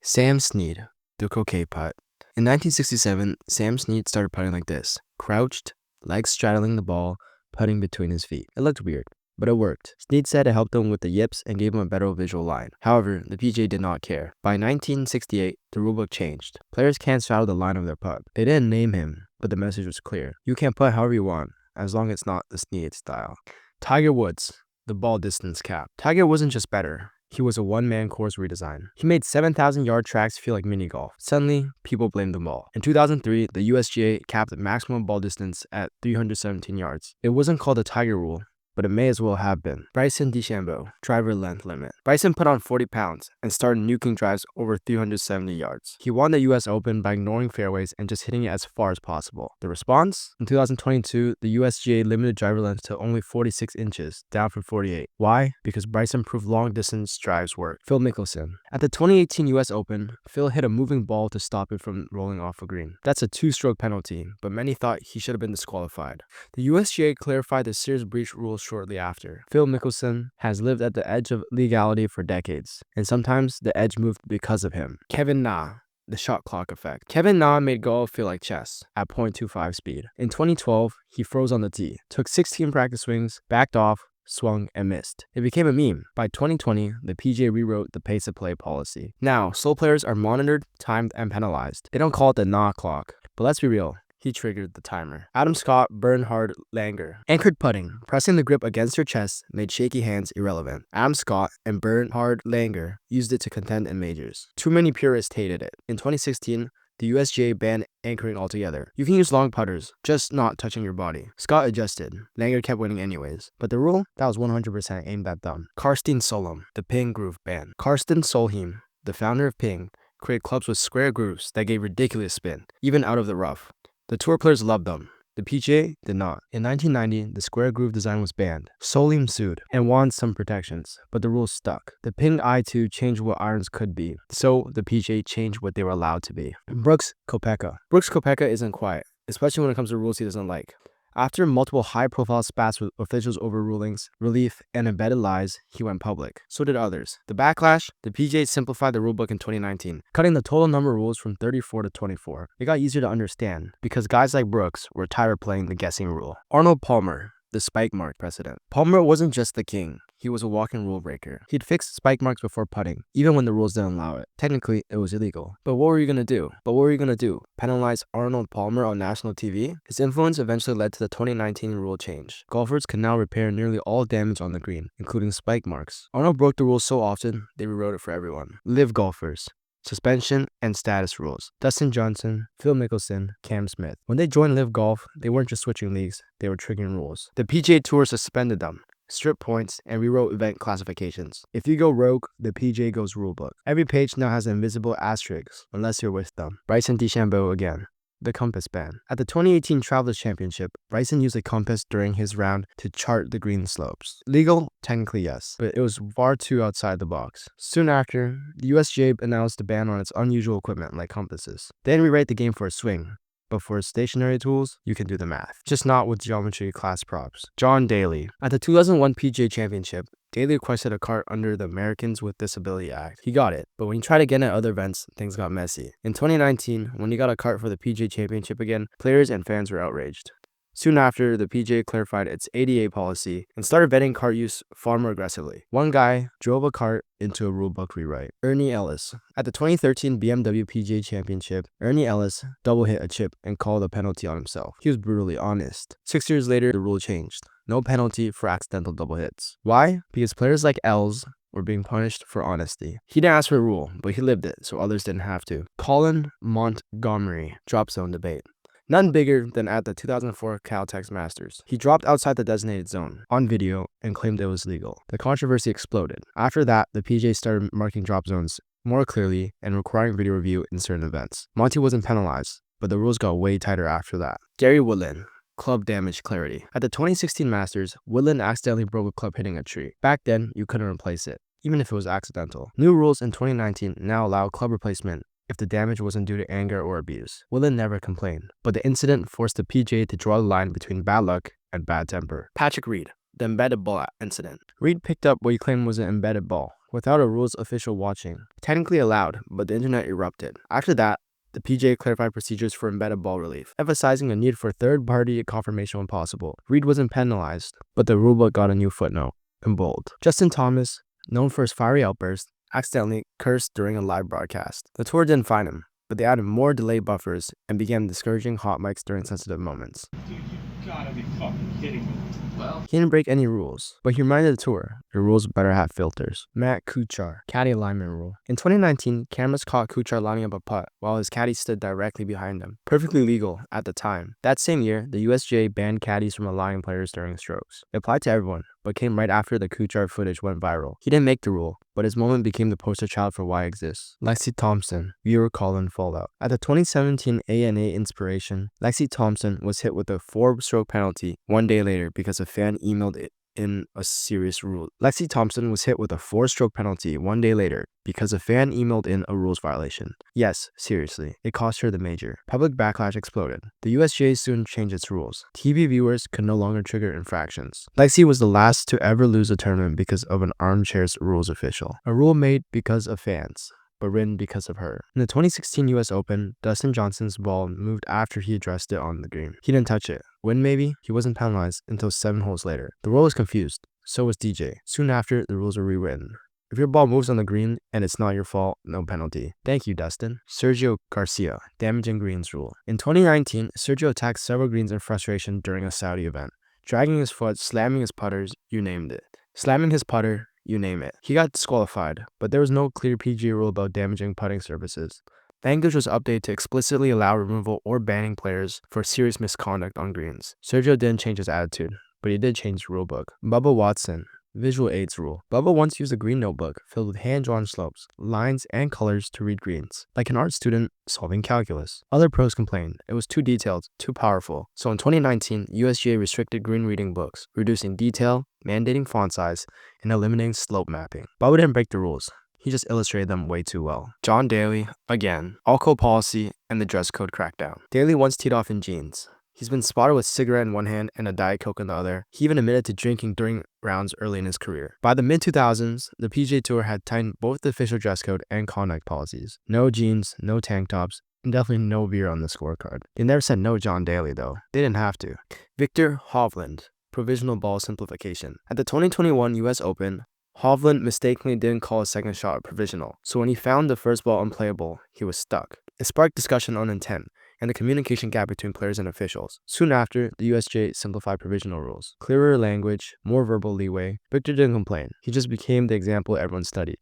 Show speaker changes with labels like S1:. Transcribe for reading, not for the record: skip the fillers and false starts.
S1: Sam Snead, the croquet putt. In 1967, Sam Snead started putting like this, crouched, legs straddling the ball, putting between his feet. It looked weird, but it worked. Snead said it helped him with the yips and gave him a better visual line. However, the PGA did not care. By 1968, the rulebook changed. Players can't straddle the line of their putt. They didn't name him, but the message was clear. You can putt however you want, as long as it's not the Snead style. Tiger Woods, the ball distance cap. Tiger wasn't just better. He was a one-man course redesign. He made 7,000-yard tracks feel like mini-golf. Suddenly, people blamed the ball. In 2003, the USGA capped the maximum ball distance at 317 yards. It wasn't called the Tiger Rule, but it may as well have been. Bryson DeChambeau, driver length limit. Bryson put on 40 pounds and started nuking drives over 370 yards. He won the US Open by ignoring fairways and just hitting it as far as possible. The response? In 2022, the USGA limited driver length to only 46 inches, down from 48. Why? Because Bryson proved long-distance drives work. Phil Mickelson. At the 2018 US Open, Phil hit a moving ball to stop it from rolling off a green. That's a 2-stroke penalty, but many thought he should have been disqualified. The USGA clarified the serious breach rules shortly after. Phil Mickelson has lived at the edge of legality for decades, and sometimes the edge moved because of him. Kevin Na, the shot clock effect. Kevin Na made golf feel like chess at .25 speed. In 2012, he froze on the tee, took 16 practice swings, backed off, swung, and missed. It became a meme. By 2020, the PGA rewrote the pace of play policy. Now, slow players are monitored, timed, and penalized. They don't call it the Na clock, but let's be real. He triggered the timer. Adam Scott, Bernhard Langer. Anchored putting. Pressing the grip against your chest made shaky hands irrelevant. Adam Scott and Bernhard Langer used it to contend in majors. Too many purists hated it. In 2016, the USGA banned anchoring altogether. You can use long putters, just not touching your body. Scott adjusted. Langer kept winning anyways. But the rule? That was 100% aimed at them. Karsten Solheim, the Ping Groove ban. Karsten Solheim, the founder of Ping, created clubs with square grooves that gave ridiculous spin, even out of the rough. The tour players loved them. The PGA did not. In 1990, the square groove design was banned. Solheim sued and won some protections, but the rules stuck. The Ping I2 changed what irons could be, so the PGA changed what they were allowed to be. Brooks Koepka. Brooks Koepka isn't quiet, especially when it comes to rules he doesn't like. After multiple high-profile spats with officials over rulings, relief, and embedded lies, he went public. So did others. The backlash? The PGA simplified the rulebook in 2019, cutting the total number of rules from 34 to 24. It got easier to understand, because guys like Brooks were tired of playing the guessing rule. Arnold Palmer, the spike mark precedent. Palmer wasn't just the king. He was a walking rule breaker. He'd fixed spike marks before putting, even when the rules didn't allow it. Technically, it was illegal. But what were you gonna do? Penalize Arnold Palmer on national TV? His influence eventually led to the 2019 rule change. Golfers can now repair nearly all damage on the green, including spike marks. Arnold broke the rules so often, they rewrote it for everyone. LIV golfers. Suspension and status rules. Dustin Johnson, Phil Mickelson, Cam Smith. When they joined LIV Golf, they weren't just switching leagues, they were triggering rules. The PGA Tour suspended them, stripped points, and rewrote event classifications. If you go rogue, the PGA goes rulebook. Every page now has an invisible asterisk, unless you're with them. Bryson DeChambeau again. The compass ban. At the 2018 Travelers Championship, Bryson used a compass during his round to chart the green slopes. Legal? Technically yes, but it was far too outside the box. Soon after, the USGA announced a ban on its unusual equipment like compasses. They didn't rewrite the game for a swing, but for stationary tools, you can do the math. Just not with geometry class props. John Daly. At the 2001 PGA Championship, Daly requested a cart under the Americans with Disability Act. He got it, but when he tried again at other events, things got messy. In 2019, when he got a cart for the PGA Championship again, players and fans were outraged. Soon after, the PGA clarified its ADA policy and started vetting cart use far more aggressively. One guy drove a cart into a rulebook rewrite. Ernie Els. At the 2013 BMW PGA Championship, Ernie Els double hit a chip and called a penalty on himself. He was brutally honest. 6 years later, the rule changed. No penalty for accidental double hits. Why? Because players like Els were being punished for honesty. He didn't ask for a rule, but he lived it, so others didn't have to. Colin Montgomery. Drop zone debate. None bigger than at the 2004 Caltex Masters. He dropped outside the designated zone on video and claimed it was legal. The controversy exploded. After that, the PGA started marking drop zones more clearly and requiring video review in certain events. Monty wasn't penalized, but the rules got way tighter after that. Gary Woodland. Club damage clarity. At the 2016 Masters, Woodland accidentally broke a club hitting a tree. Back then, you couldn't replace it, even if it was accidental. New rules in 2019 now allow club replacement if the damage wasn't due to anger or abuse. Woodland never complained, but the incident forced the PGA to draw the line between bad luck and bad temper. Patrick Reed. the embedded ball incident. Reed picked up what he claimed was an embedded ball, without a rules official watching. Technically allowed, but the internet erupted. After that, the PGA clarified procedures for embedded ball relief, emphasizing a need for third-party confirmation when possible. Reed wasn't penalized, but the rulebook got a new footnote, in bold. Justin Thomas, known for his fiery outbursts, accidentally cursed during a live broadcast. The tour didn't fine him, but they added more delay buffers and began discouraging hot mics during sensitive moments.
S2: Dude, you gotta be fucking kidding me. Well,
S1: He didn't break any rules, but he reminded the tour, your rules better have filters. Matt Kuchar, caddy alignment rule. In 2019, cameras caught Kuchar lining up a putt while his caddy stood directly behind him. Perfectly legal at the time. That same year, the USGA banned caddies from allowing players during strokes. It applied to everyone, but came right after the Kuchar footage went viral. He didn't make the rule, but his moment became the poster child for why it exists. Lexi Thompson, viewer call-in fallout. At the 2017 ANA Inspiration, Lexi Thompson was hit with a 4-stroke penalty one day later because a fan emailed it in a serious rule. Lexi Thompson was hit with a 4-stroke penalty one day later because a fan emailed in a rules violation. Yes, seriously, it cost her the major. Public backlash exploded. The USGA soon changed its rules. TV viewers could no longer trigger infractions. Lexi was the last to ever lose a tournament because of an armchair's rules official. A rule made because of fans, but written because of her. In the 2016 US Open, Dustin Johnson's ball moved after he addressed it on the green. He didn't touch it. Win maybe? He wasn't penalized until 7 holes later. The world was confused. So was DJ. Soon after, the rules were rewritten. If your ball moves on the green and it's not your fault, no penalty. Thank you, Dustin. Sergio Garcia, damaging greens rule. In 2019, Sergio attacked several greens in frustration during a Saudi event. Dragging his foot, slamming his putters, you named it. Slamming his putter, you name it. He got disqualified, but there was no clear PGA rule about damaging putting surfaces. Language was updated to explicitly allow removal or banning players for serious misconduct on greens. Sergio didn't change his attitude, but he did change the rulebook. Bubba Watson, visual aids rule. Bubba once used a green notebook filled with hand-drawn slopes, lines, and colors to read greens, like an art student solving calculus. Other pros complained it was too detailed, too powerful. So in 2019, USGA restricted green reading books, reducing detail, mandating font size, and eliminating slope mapping. Bubba didn't break the rules. He just illustrated them way too well. John Daly, again, all-co policy and the dress code crackdown. Daly once teed off in jeans. He's been spotted with a cigarette in one hand and a Diet Coke in the other. He even admitted to drinking during rounds early in his career. By the mid-2000s, the PGA Tour had tightened both the official dress code and conduct policies. No jeans, no tank tops, and definitely no beer on the scorecard. They never said no John Daly, though. They didn't have to. Victor Hovland, provisional ball simplification. At the 2021 US Open, Hovland mistakenly didn't call a second shot provisional, so when he found the first ball unplayable, he was stuck. It sparked discussion on intent and the communication gap between players and officials. Soon after, the USGA simplified provisional rules. Clearer language, more verbal leeway. Victor didn't complain. He just became the example everyone studied.